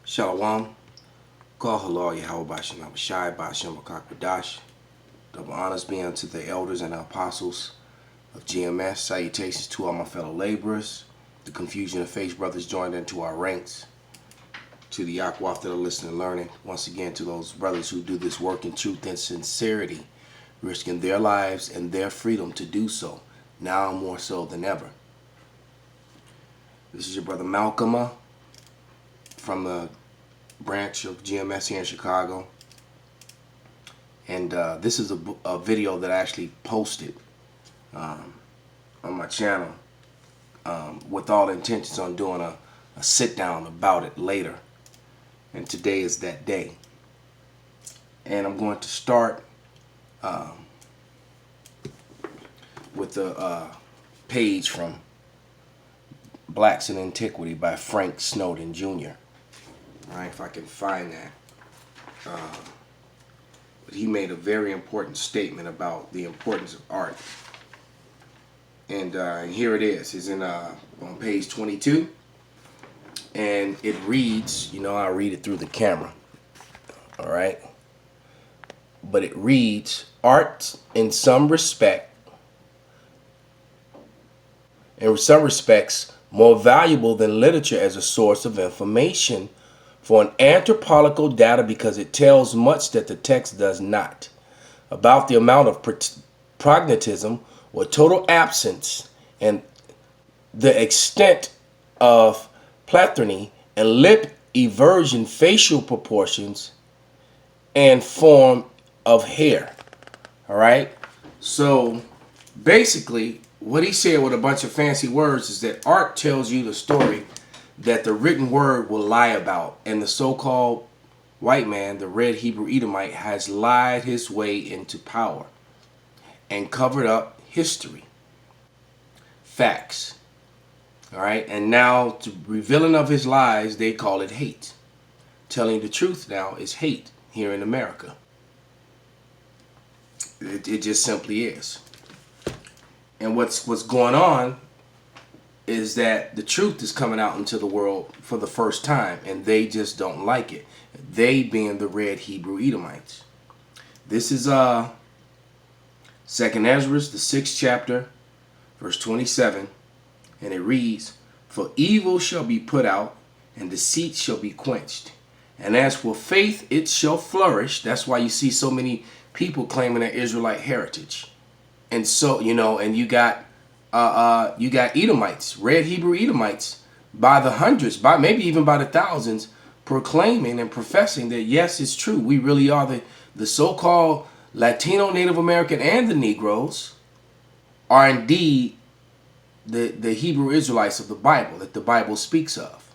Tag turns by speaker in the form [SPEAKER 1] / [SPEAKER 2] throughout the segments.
[SPEAKER 1] Shalom. Call halal Yahweh Bashem Abishai Bashem Akakwadash. Double honors be unto the elders and the apostles of GMS. Salutations to all my fellow laborers. The confusion of faith brothers joined into our ranks. To the Akwaf that are listening and learning. Once again, to those brothers who do this work in truth and sincerity, risking their lives and their freedom to do so, now more so than ever. This is your brother Malcolm from the branch of GMS here in Chicago. And this is a video that I actually posted on my channel with all intentions on doing a sit down about it later. And today is that day. And I'm going to start with a page from Blacks in Antiquity by Frank Snowden Jr. All right, if I can find that. But he made a very important statement about the importance of art. And here it is. It's in on page 22. And it reads, I'll read it through the camera. All right. But it reads, art in some respects, more valuable than literature as a source of information for an anthropological data because it tells much that the text does not about the amount of pragmatism or total absence and the extent of plethysmography and lip eversion, facial proportions, and form of hair. All right. So basically, what he said with a bunch of fancy words is that art tells you the story that the written word will lie about, and the so-called white man, the red Hebrew Edomite, has lied his way into power and covered up history, facts. All right, and now to revealing of his lies, they call it hate. Telling the truth now is hate here in America. It just simply is. And what's going on is that the truth is coming out into the world for the first time, and they just don't like it. They being the red Hebrew Edomites. This is 2nd Ezra, the 6th chapter, verse 27, and it reads, "For evil shall be put out, and deceit shall be quenched. And as for faith, it shall flourish." That's why you see so many people claiming their Israelite heritage. And so, and you got Edomites, red Hebrew Edomites, by the hundreds, maybe even by the thousands, proclaiming and professing that yes, it's true. We really are the so-called Latino, Native American, and the Negroes are indeed the Hebrew Israelites of the Bible that the Bible speaks of.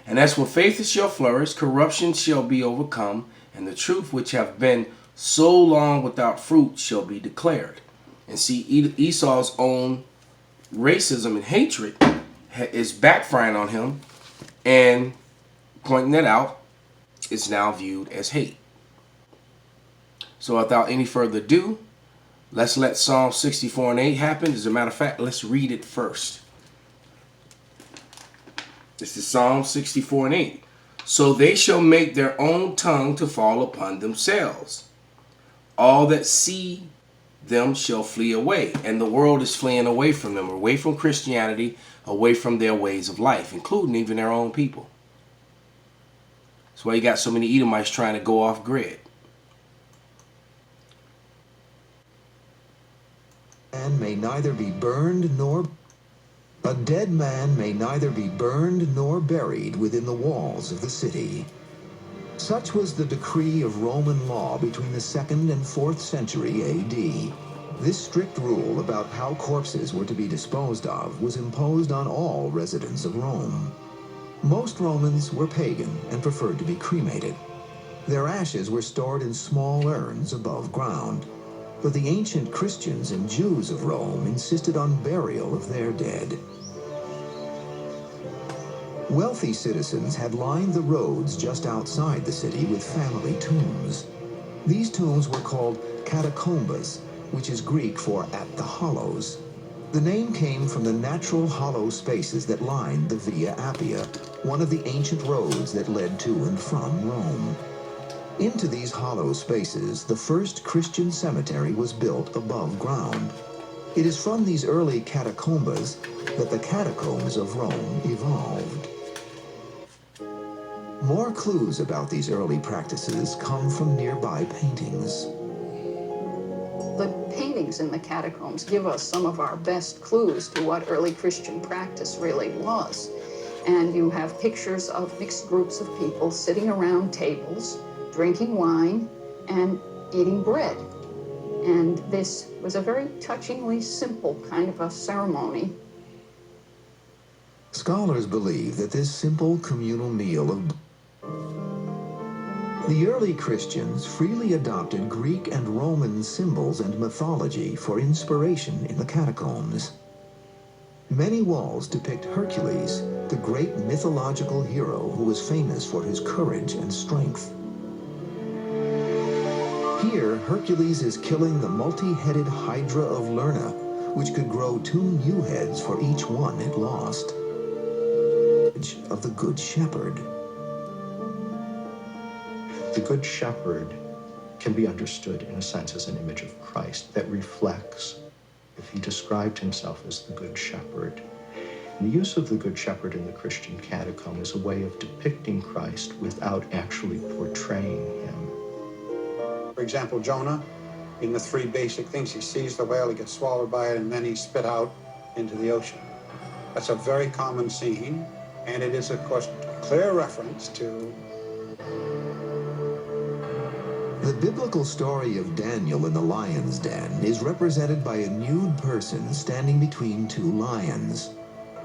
[SPEAKER 1] And as for faith, it shall flourish, corruption shall be overcome, and the truth which have been so long without fruit shall be declared. And see, Esau's own racism and hatred is backfiring on him, and pointing that out, it's now viewed as hate. So without any further ado, let's let Psalm 64 and 8 happen. As a matter of fact, let's read it first. This is Psalm 64 and 8. "So they shall make their own tongue to fall upon themselves. All that see them shall flee away." And the world is fleeing away from them, away from Christianity, away from their ways of life, including even their own people. That's why you got so many Edomites trying to go off grid.
[SPEAKER 2] Man may neither be burned nor a dead man may neither be burned nor buried within the walls of the city. Such was the decree of Roman law between the 2nd and 4th century AD. This strict rule about how corpses were to be disposed of was imposed on all residents of Rome. Most Romans were pagan and preferred to be cremated. Their ashes were stored in small urns above ground. But the ancient Christians and Jews of Rome insisted on burial of their dead. Wealthy citizens had lined the roads just outside the city with family tombs. These tombs were called catacombas, which is Greek for "at the hollows." The name came from the natural hollow spaces that lined the Via Appia, one of the ancient roads that led to and from Rome. Into these hollow spaces, the first Christian cemetery was built above ground. It is from these early catacombas that the catacombs of Rome evolved. More clues about these early practices come from nearby paintings.
[SPEAKER 3] The paintings in the catacombs give us some of our best clues to what early Christian practice really was. And you have pictures of mixed groups of people sitting around tables, drinking wine, and eating bread. And this was a very touchingly simple kind of a ceremony.
[SPEAKER 2] Scholars believe that this simple communal meal of the early Christians freely adopted Greek and Roman symbols and mythology for inspiration in the catacombs. Many walls depict Hercules, the great mythological hero who was famous for his courage and strength. Here, Hercules is killing the multi-headed Hydra of Lerna, which could grow 2 new heads for each one it lost. Of the Good Shepherd.
[SPEAKER 4] The Good Shepherd can be understood in a sense as an image of Christ that reflects if he described himself as the Good Shepherd. And the use of the Good Shepherd in the Christian catacomb is a way of depicting Christ without actually portraying him.
[SPEAKER 5] For example, Jonah, in the 3 basic things, he sees the whale, he gets swallowed by it, and then he's spit out into the ocean. That's a very common scene, and it is, of course, a clear reference to
[SPEAKER 2] the biblical story of Daniel in the lion's den is represented by a nude person standing between 2 lions.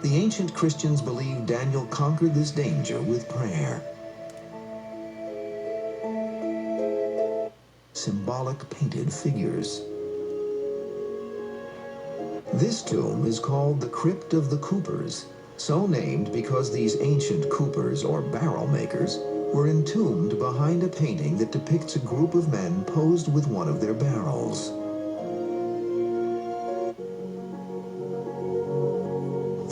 [SPEAKER 2] The ancient Christians believe Daniel conquered this danger with prayer. Symbolic painted figures. This tomb is called the Crypt of the Coopers, so named because these ancient coopers, or barrel makers, were entombed behind a painting that depicts a group of men posed with one of their barrels.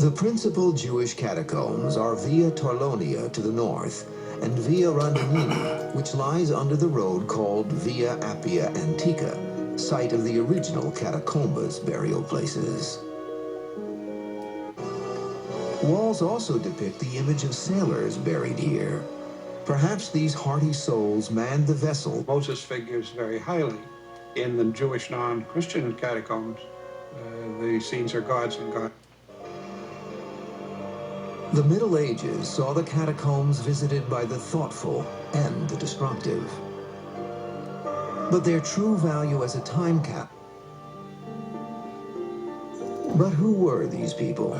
[SPEAKER 2] The principal Jewish catacombs are Via Torlonia to the north and Via Rondinini, which lies under the road called Via Appia Antica, site of the original catacombas burial places. Walls also depict the image of sailors buried here. Perhaps these hearty souls manned the vessel.
[SPEAKER 5] Moses figures very highly in the Jewish non-Christian catacombs. The scenes are gods and gods.
[SPEAKER 2] The Middle Ages saw the catacombs visited by the thoughtful and the destructive. But their true value as a time cap. But who were these people?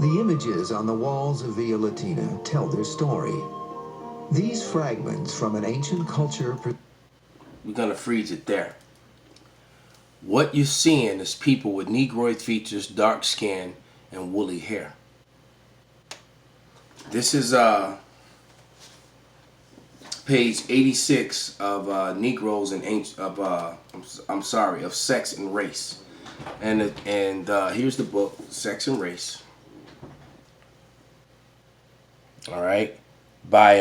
[SPEAKER 2] The images on the walls of Via Latina tell their story. These fragments from an ancient culture...
[SPEAKER 1] We're going to freeze it there. What you're seeing is people with Negroid features, dark skin, and woolly hair. This is page 86 of Negroes and of Sex and Race. And here's the book, Sex and Race. All right. By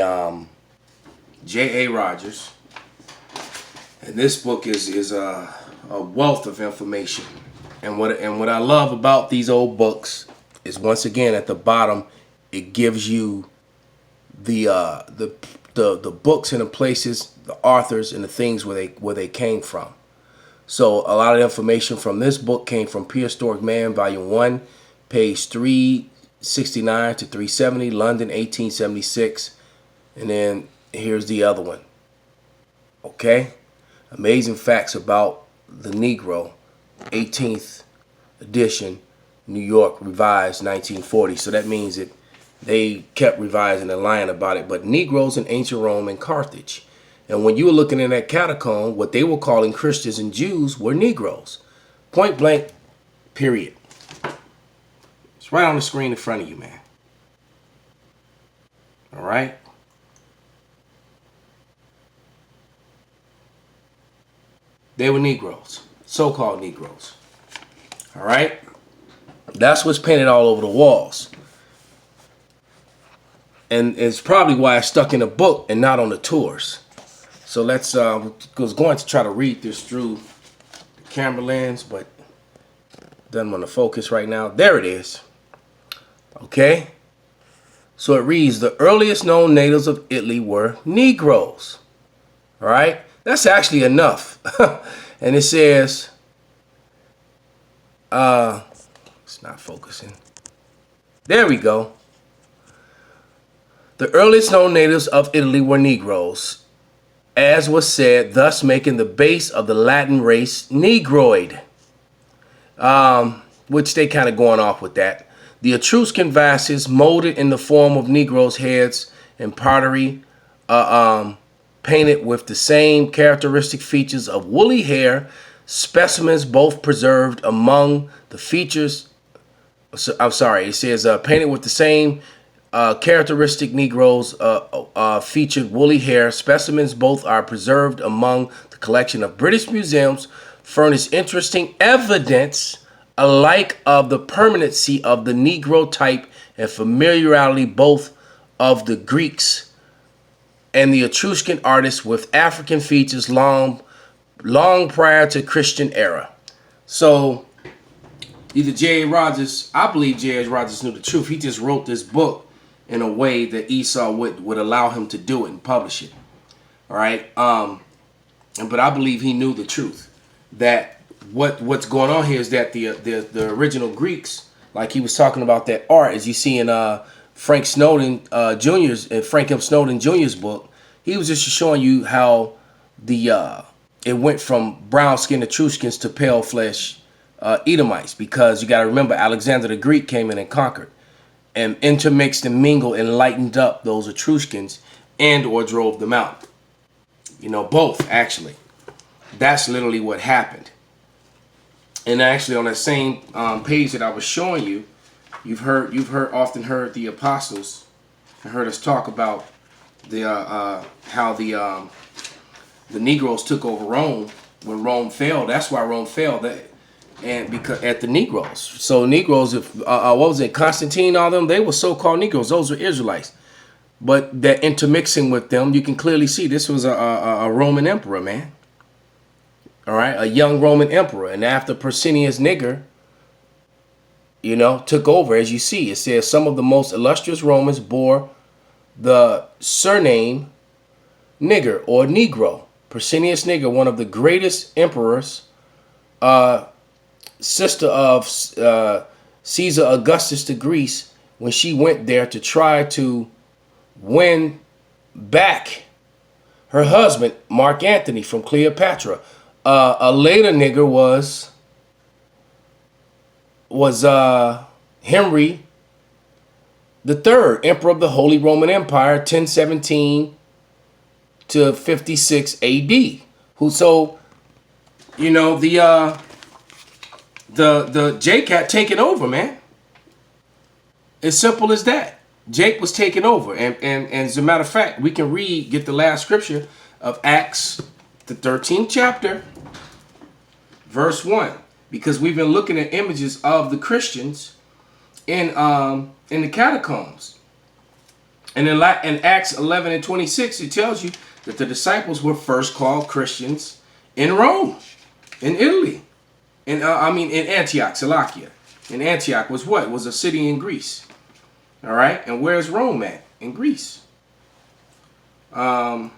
[SPEAKER 1] J.A. Rogers. And this book is a wealth of information. And what I love about these old books is, once again, at the bottom, it gives you the books and the places, the authors, and the things where they came from. So a lot of the information from this book came from Prehistoric Man, Volume 1, page 369 to 370, London, 1876. And then here's the other one. Okay? Amazing Facts About the Negro, 18th edition, New York, revised 1940. So that means that they kept revising and lying about it. But Negroes in ancient Rome and Carthage. And when you were looking in that catacomb, what they were calling Christians and Jews were Negroes. Point blank, period. It's right on the screen in front of you, man. All right? They were Negroes, so-called Negroes. All right? That's what's painted all over the walls. And it's probably why it's stuck in a book and not on the tours. So let's, was going to try to read this through the camera lens, but doesn't want to focus right now. There it is. Okay. So it reads, the earliest known natives of Italy were Negroes. All right. That's actually enough. And it says, it's not focusing. There we go. The earliest known natives of Italy were Negroes, as was said, thus making the base of the Latin race Negroid, which they kind of going off with that. The Etruscan vases molded in the form of Negroes' heads and pottery, painted with the same characteristic features of woolly hair, specimens both preserved among the features. I'm sorry, it says painted with the same characteristic Negroes featured woolly hair. Specimens both are preserved among the collection of British museums, furnish interesting evidence alike of the permanency of the Negro type and familiarity both of the Greeks and the Etruscan artists with African features long prior to Christian era. So either J.A. Rogers, I believe J.A. Rogers knew the truth. He just wrote this book in a way that Esau would allow him to do it and publish it. All right. But I believe he knew the truth, that what's going on here is that the original Greeks, like he was talking about that art, as you see in Frank Snowden Jr.'s Frank M. Snowden Jr.'s book, he was just showing you how it went from brown-skinned Etruscans to pale-flesh Edomites, because you got to remember Alexander the Greek came in and conquered and intermixed and mingled and lightened up those Etruscans and or drove them out. You know, both actually. That's literally what happened. And actually on that same page that I was showing you, you've often heard the apostles and heard us talk about how the Negroes took over Rome when Rome fell. That's why Rome fell. And because at the Negroes. So Negroes, what was it, Constantine, all them, they were so-called Negroes. Those were Israelites. But that intermixing with them, you can clearly see this was a Roman emperor, man. All right, a young Roman emperor. And after Persinius Niger, you know, took over, as you see, it says some of the most illustrious Romans bore the surname Niger or Negro. Persinius Niger, one of the greatest emperors, sister of Caesar Augustus to Greece, when she went there to try to win back her husband, Mark Antony, from Cleopatra. A later nigger was Henry III, Emperor of the Holy Roman Empire, 1017 to 56 AD. So, you know, the Jake had taken over, man. As simple as that. Jake was taken over. And as a matter of fact, we can get the last scripture of Acts, the 13th chapter, verse 1. Because we've been looking at images of the Christians in the catacombs. And in Acts 11 and 26, it tells you that the disciples were first called Christians in Rome, in Italy. In Antioch, Salakia. And Antioch was what? Was a city in Greece. All right? And where's Rome at? In Greece. Let's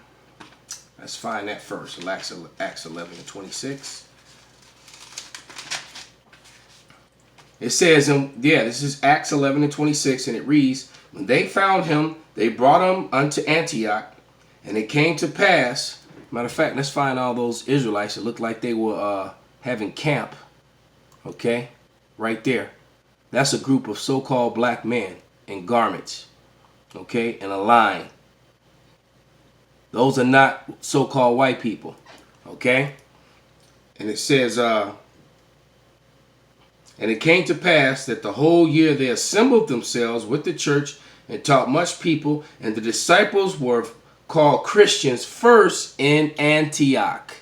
[SPEAKER 1] find that first. Acts 11 and 26. It says, this is Acts 11 and 26, and it reads, when they found him, they brought him unto Antioch, and it came to pass, matter of fact, let's find all those Israelites that looked like they were having camp, okay, right there. That's a group of so-called black men in garments, okay, in a line. Those are not so-called white people, okay? And it says, and it came to pass that the whole year they assembled themselves with the church and taught much people, and the disciples were called Christians first in Antioch.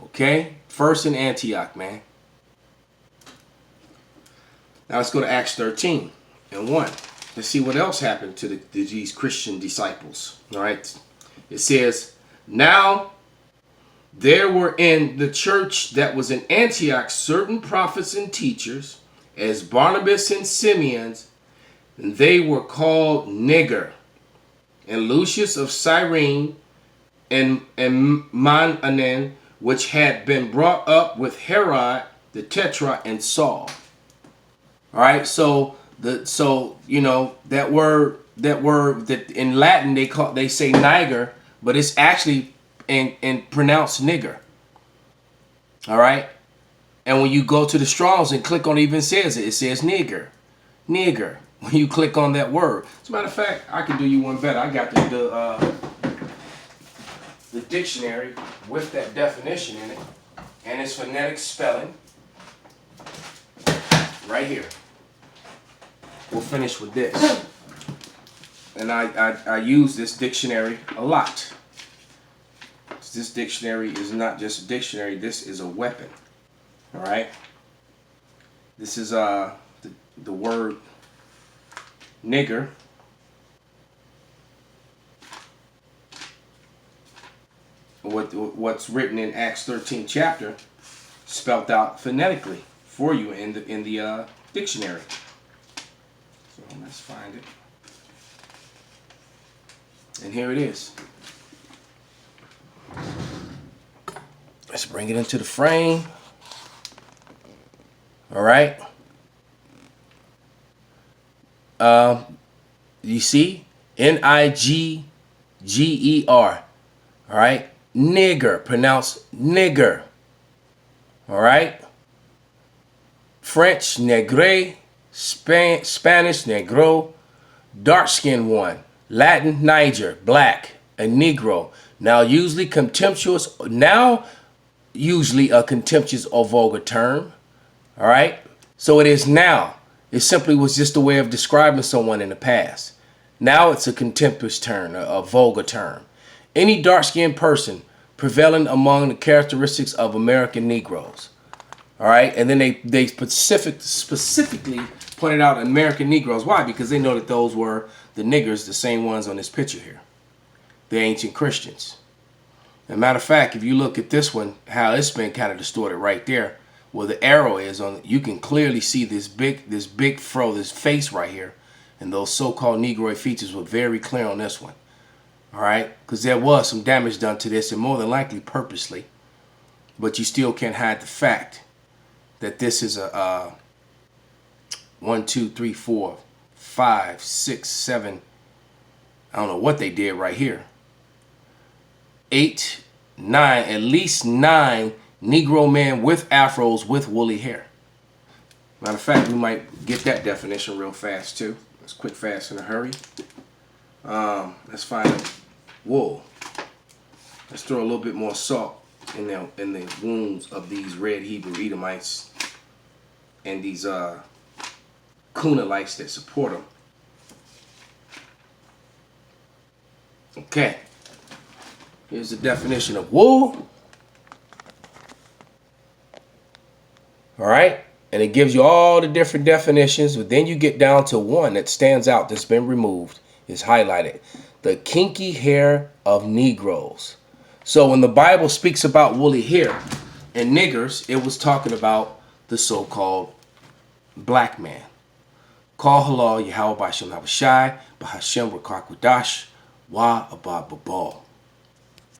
[SPEAKER 1] Okay? First in Antioch, man. Now let's go to Acts 13 and 1. Let's see what else happened to these Christian disciples. All right. It says, now there were in the church that was in Antioch certain prophets and teachers, as Barnabas and Simeon, and they were called Niger, and Lucius of Cyrene, and Manaen, which had been brought up with Herod the Tetrarch and Saul. All right, so that word that in Latin they say Niger, but it's actually and pronounced nigger. All right, and when you go to the Strong's and click on it, even says it says nigger. When you click on that word, as a matter of fact, I can do you one better. I got the dictionary with that definition in it and its phonetic spelling right here. We'll finish with this. And I use this dictionary a lot. This dictionary is not just a dictionary, this is a weapon. All right? This is the word nigger. What's written in Acts 13 chapter spelt out phonetically for you in the dictionary. So let's find it. And here it is. Let's bring it into the frame. All right. You see? Niger. All right. Nigger, pronounced nigger. All right. French, negre. Spanish, negro. Dark-skinned one. Latin, Niger, black, a Negro. Now usually a contemptuous or vulgar term. All right. So it is now. It simply was just a way of describing someone in the past. Now it's a contemptuous term, a vulgar term. Any dark-skinned person prevailing among the characteristics of American Negroes. All right. And then they specifically pointed out American Negroes. Why? Because they know that those were the niggers, the same ones on this picture here. The ancient Christians. As a matter of fact, if you look at this one, how it's been kind of distorted right there, where the arrow is on, you can clearly see this big fro, this face right here, and those so-called Negroid features were very clear on this one. All right, because there was some damage done to this, and more than likely purposely, but you still can't hide the fact that this is a 1, 2, 3, 4, 5, 6, 7. I don't know what they did right here. 8, 9, at least 9 Negro men with afros with woolly hair. Matter of fact, we might get that definition real fast too. Let's quick, fast, in a hurry. Let's find wool. Let's throw a little bit more salt in the wounds of these red Hebrew Edomites and these Cunalites that support them. Okay. Here's the definition of wool. All right. And it gives you all the different definitions, but then you get down to one that stands out that's been removed, is highlighted. The kinky hair of Negroes. So when the Bible speaks about woolly hair and niggers, it was talking about the so-called black man. Call halal Yahweh B'Shem Habashai B'Hashem Rakak Wadash Wa Abba Babal.